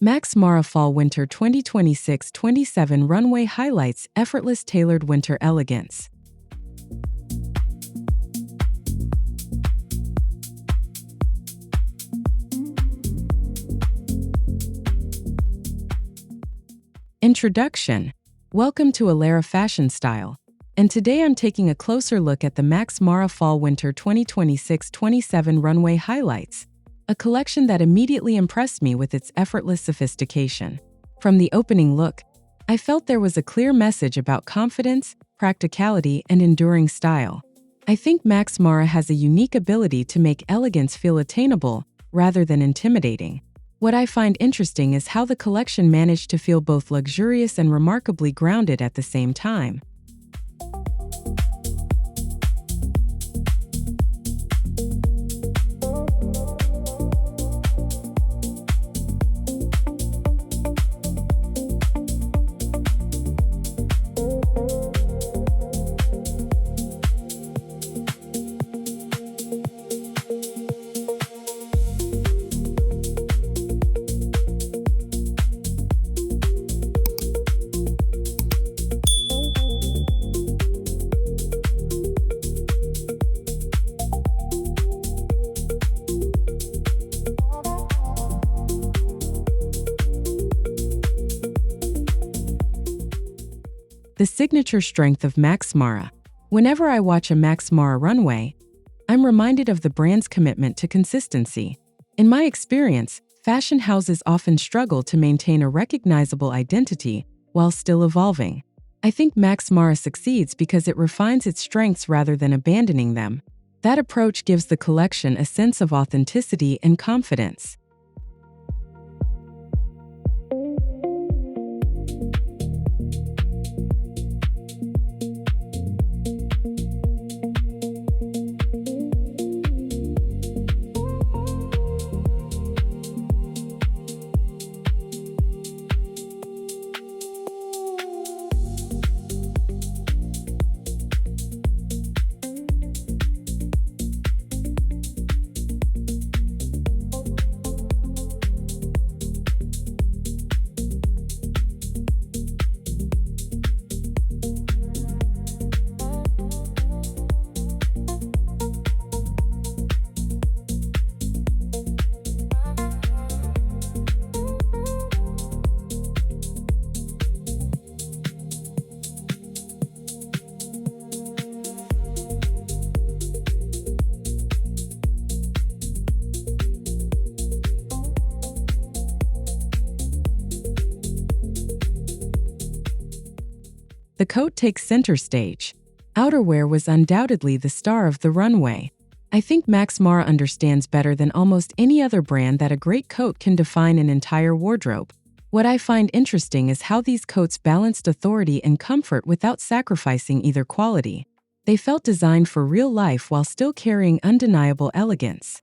Max Mara Fall Winter 2026-27 Runway highlights effortless tailored winter elegance. Introduction. Welcome to Alara Fashion Style. And today I'm taking a closer look at the Max Mara Fall Winter 2026-27 Runway highlights. A collection that immediately impressed me with its effortless sophistication. From the opening look, I felt there was a clear message about confidence, practicality, and enduring style. I think Max Mara has a unique ability to make elegance feel attainable, rather than intimidating. What I find interesting is how the collection managed to feel both luxurious and remarkably grounded at the same time. The signature strength of Max Mara. Whenever I watch a Max Mara runway, I'm reminded of the brand's commitment to consistency. In my experience, fashion houses often struggle to maintain a recognizable identity while still evolving. I think Max Mara succeeds because it refines its strengths rather than abandoning them. That approach gives the collection a sense of authenticity and confidence. The coat takes center stage. Outerwear was undoubtedly the star of the runway. I think Max Mara understands better than almost any other brand that a great coat can define an entire wardrobe. What I find interesting is how these coats balanced authority and comfort without sacrificing either quality. They felt designed for real life while still carrying undeniable elegance.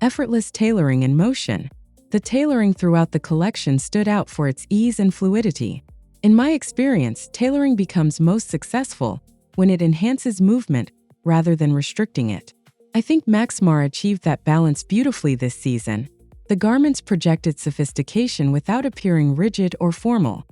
Effortless tailoring in motion. The tailoring throughout the collection stood out for its ease and fluidity. In my experience, tailoring becomes most successful when it enhances movement rather than restricting it. I think Max Mara achieved that balance beautifully this season. The garments projected sophistication without appearing rigid or formal.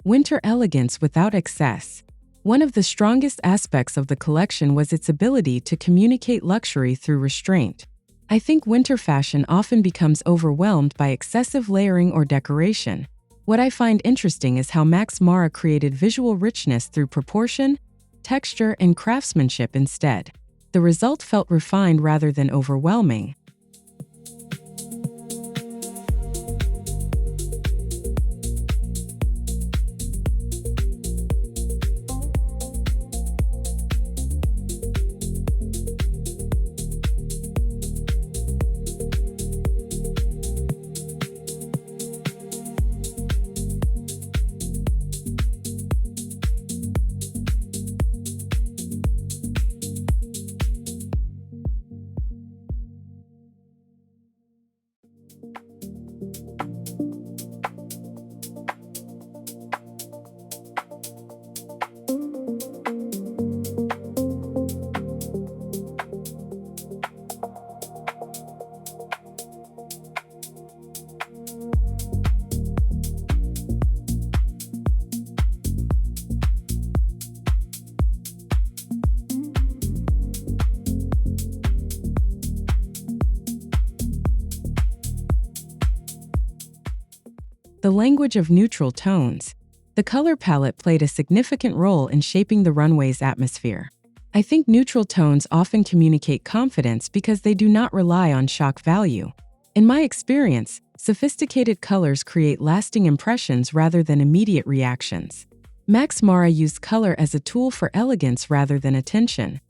Winter elegance without excess. One of the strongest aspects of the collection was its ability to communicate luxury through restraint. I think winter fashion often becomes overwhelmed by excessive layering or decoration. What I find interesting is how Max Mara created visual richness through proportion, texture, and craftsmanship instead. The result felt refined rather than overwhelming. The language of neutral tones. The color palette played a significant role in shaping the runway's atmosphere. I think neutral tones often communicate confidence because they do not rely on shock value. In my experience, sophisticated colors create lasting impressions rather than immediate reactions. Max Mara used color as a tool for elegance rather than attention.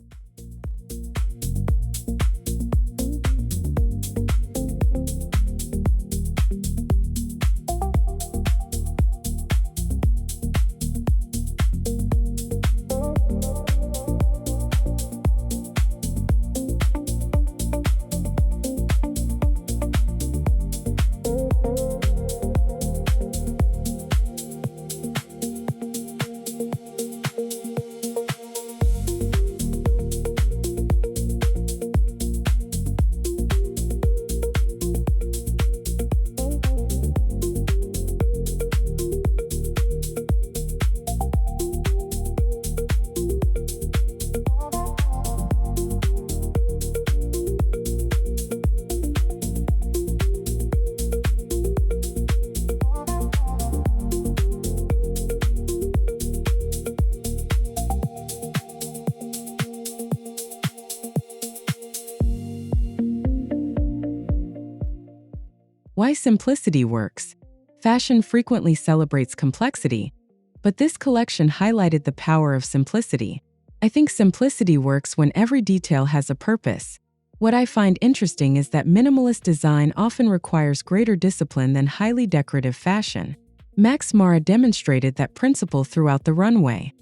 Why simplicity works. Fashion frequently celebrates complexity, but this collection highlighted the power of simplicity. I think simplicity works when every detail has a purpose. What I find interesting is that minimalist design often requires greater discipline than highly decorative fashion. Max Mara demonstrated that principle throughout the runway.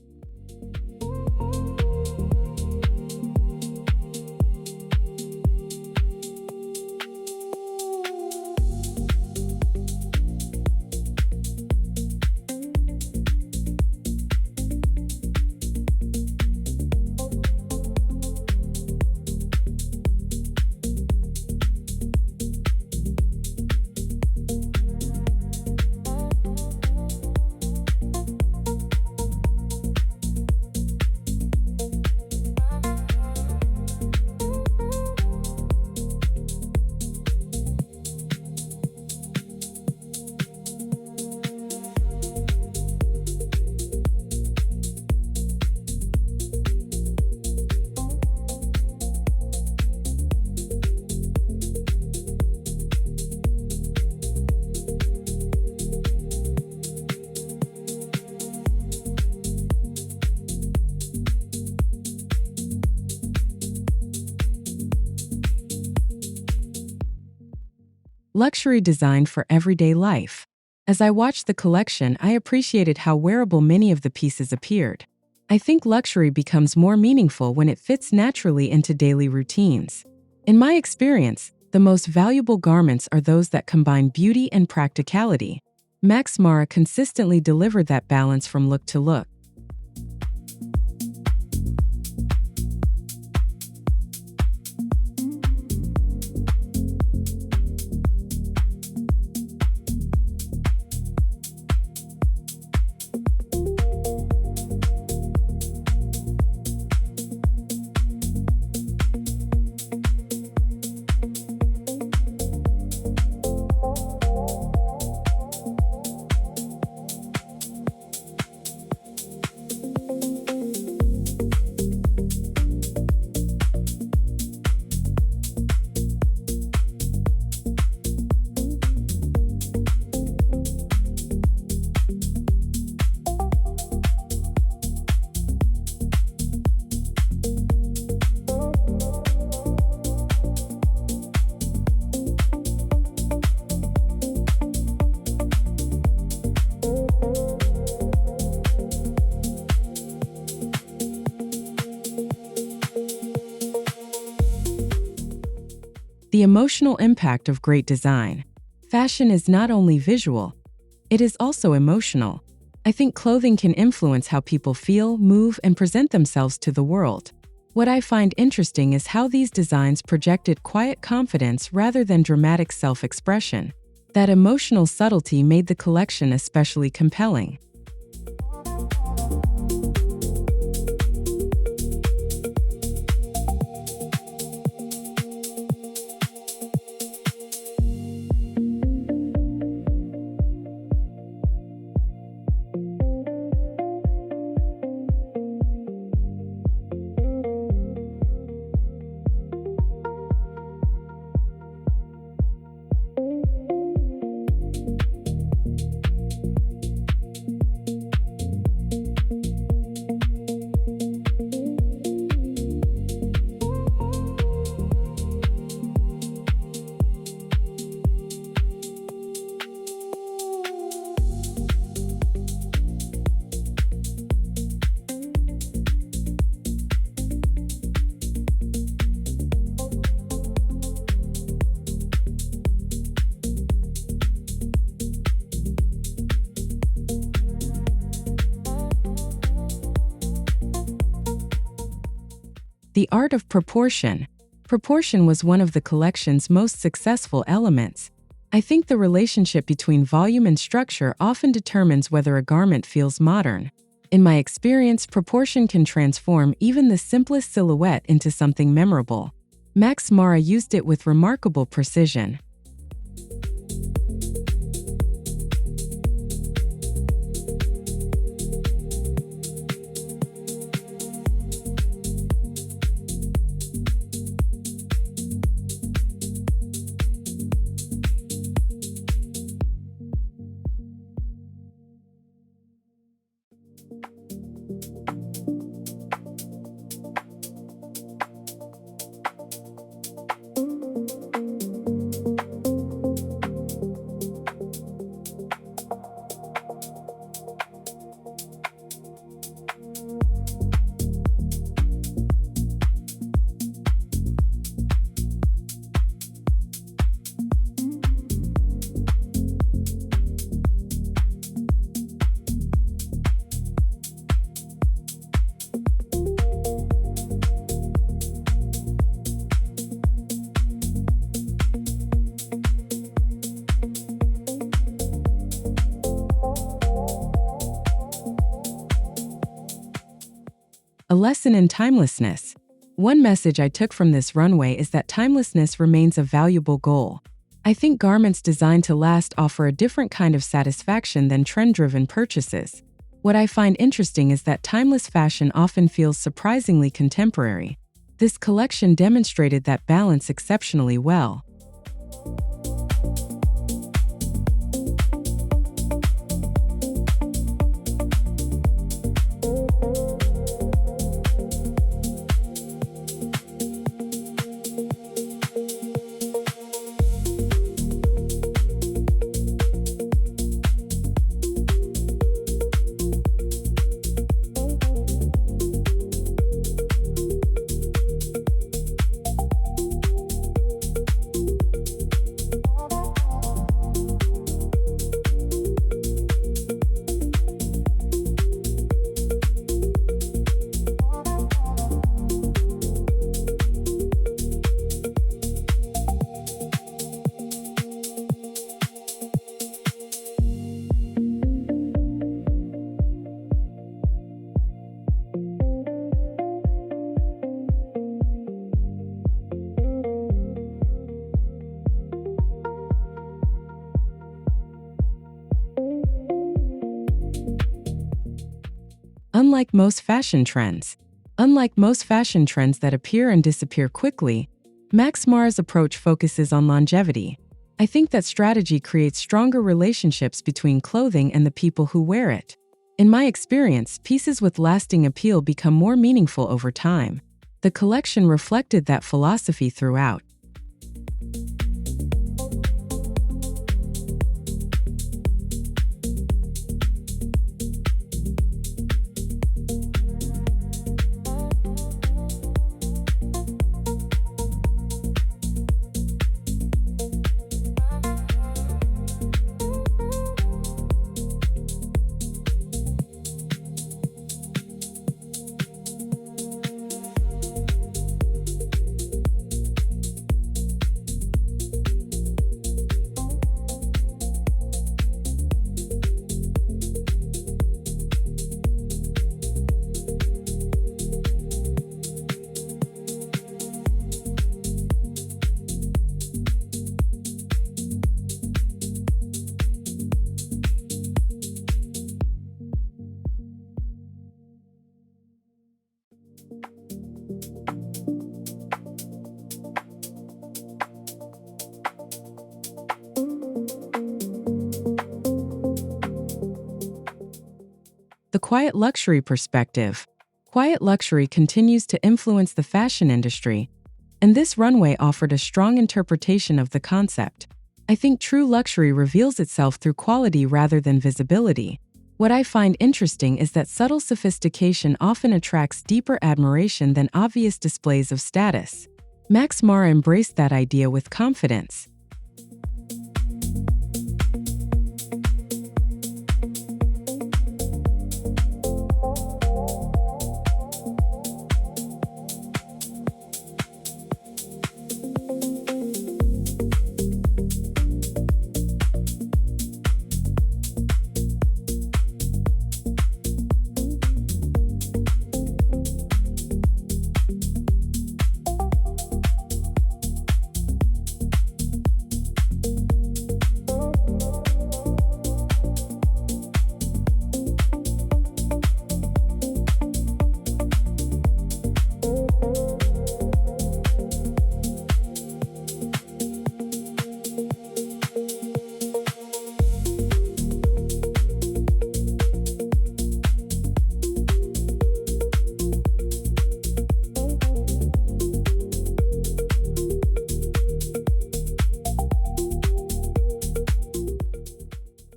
Luxury design for everyday life. As I watched the collection, I appreciated how wearable many of the pieces appeared. I think luxury becomes more meaningful when it fits naturally into daily routines. In my experience, the most valuable garments are those that combine beauty and practicality. Max Mara consistently delivered that balance from look to look. The emotional impact of great design. Fashion is not only visual, it is also emotional. I think clothing can influence how people feel, move, and present themselves to the world. What I find interesting is how these designs projected quiet confidence rather than dramatic self-expression. That emotional subtlety made the collection especially compelling. The art of proportion. Proportion was one of the collection's most successful elements. I think the relationship between volume and structure often determines whether a garment feels modern. In my experience, proportion can transform even the simplest silhouette into something memorable. Max Mara used it with remarkable precision. A lesson in timelessness. One message I took from this runway is that timelessness remains a valuable goal. I think garments designed to last offer a different kind of satisfaction than trend-driven purchases. What I find interesting is that timeless fashion often feels surprisingly contemporary. This collection demonstrated that balance exceptionally well. Unlike most fashion trends that appear and disappear quickly, Max Mara's approach focuses on longevity. I think that strategy creates stronger relationships between clothing and the people who wear it. In my experience, pieces with lasting appeal become more meaningful over time. The collection reflected that philosophy throughout. The quiet luxury perspective. Quiet luxury continues to influence the fashion industry, and this runway offered a strong interpretation of the concept. I think true luxury reveals itself through quality rather than visibility. What I find interesting is that subtle sophistication often attracts deeper admiration than obvious displays of status. Max Mara embraced that idea with confidence.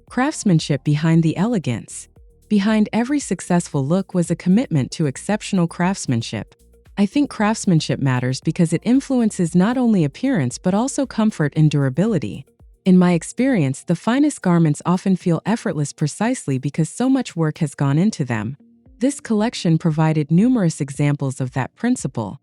Craftsmanship behind the elegance. Behind every successful look was a commitment to exceptional craftsmanship. I think craftsmanship matters because it influences not only appearance but also comfort and durability. In my experience, the finest garments often feel effortless precisely because so much work has gone into them. This collection provided numerous examples of that principle.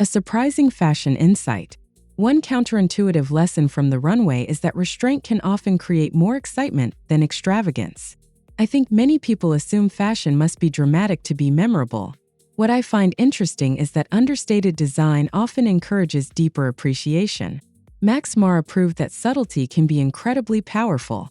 A surprising fashion insight. One counterintuitive lesson from the runway is that restraint can often create more excitement than extravagance. I think many people assume fashion must be dramatic to be memorable. What I find interesting is that understated design often encourages deeper appreciation. Max Mara proved that subtlety can be incredibly powerful.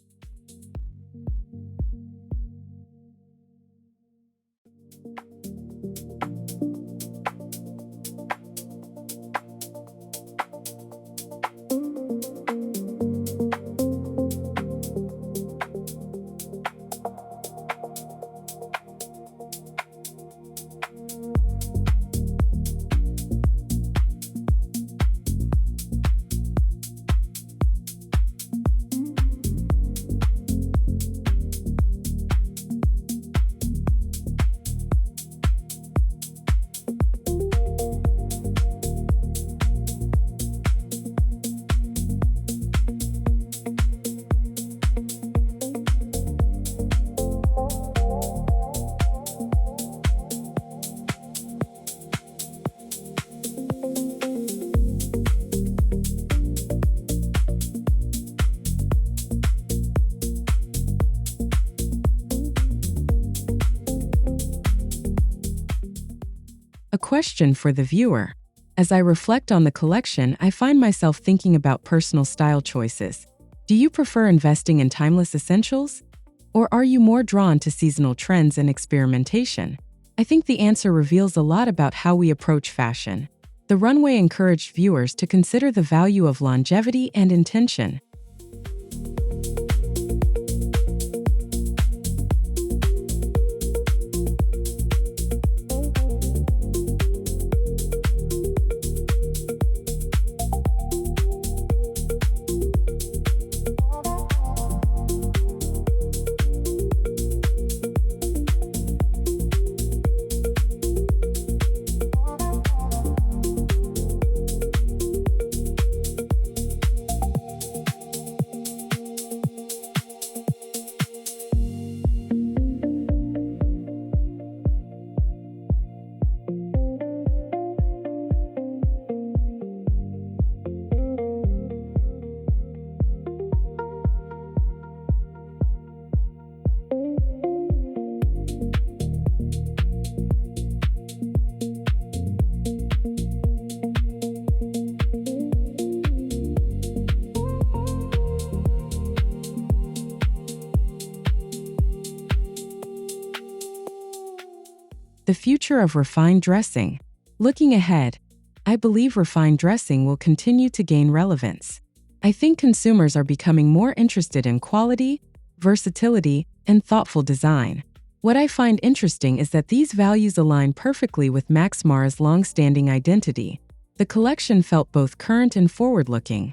A question for the viewer. As I reflect on the collection, I find myself thinking about personal style choices. Do you prefer investing in timeless essentials? Or are you more drawn to seasonal trends and experimentation? I think the answer reveals a lot about how we approach fashion. The runway encouraged viewers to consider the value of longevity and intention. The future of refined dressing. Looking ahead, I believe refined dressing will continue to gain relevance. I think consumers are becoming more interested in quality, versatility, and thoughtful design. What I find interesting is that these values align perfectly with Max Mara's long-standing identity. The collection felt both current and forward-looking.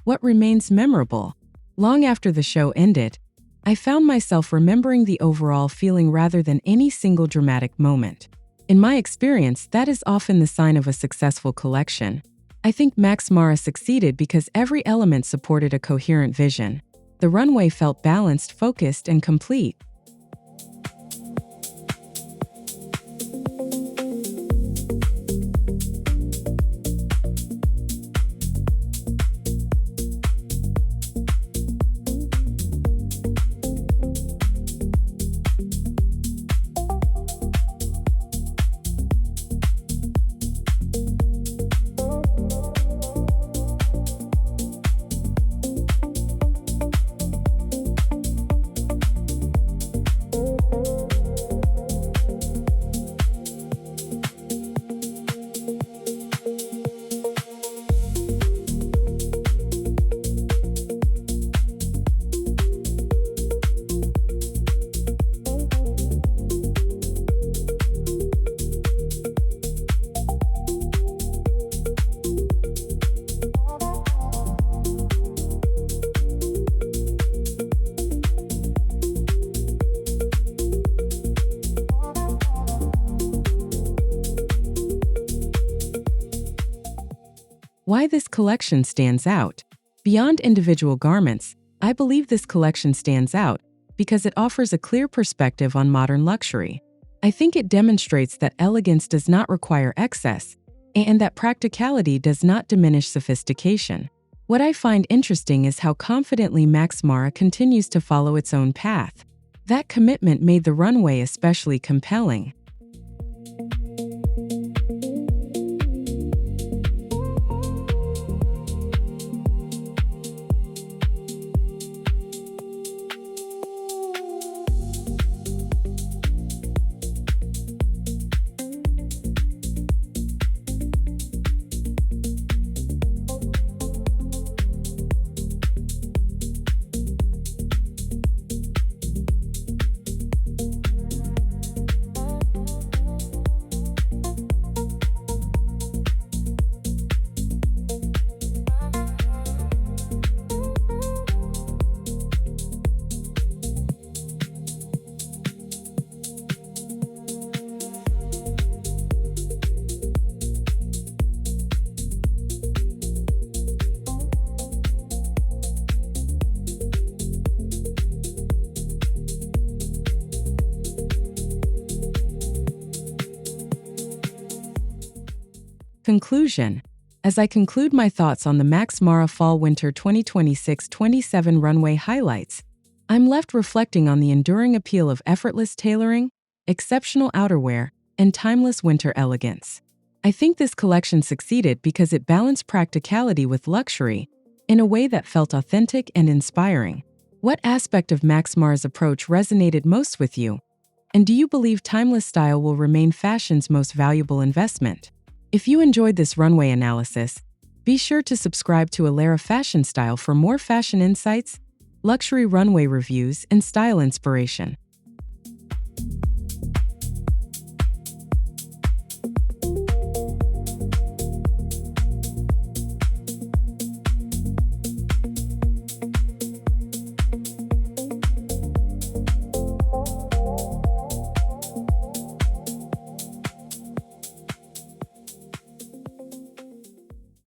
What remains memorable? Long after the show ended, I found myself remembering the overall feeling rather than any single dramatic moment. In my experience, that is often the sign of a successful collection. I think Max Mara succeeded because every element supported a coherent vision. The runway felt balanced, focused, and complete. Why this collection stands out. Beyond individual garments, I believe this collection stands out because it offers a clear perspective on modern luxury. I think it demonstrates that elegance does not require excess and that practicality does not diminish sophistication. What I find interesting is how confidently Max Mara continues to follow its own path. That commitment made the runway especially compelling. Conclusion. As I conclude my thoughts on the Max Mara Fall/Winter 2026-27 runway highlights, I'm left reflecting on the enduring appeal of effortless tailoring, exceptional outerwear, and timeless winter elegance. I think this collection succeeded because it balanced practicality with luxury in a way that felt authentic and inspiring. What aspect of Max Mara's approach resonated most with you? And do you believe timeless style will remain fashion's most valuable investment? If you enjoyed this runway analysis, be sure to subscribe to Alara Fashion Style for more fashion insights luxury runway reviews, and style inspiration.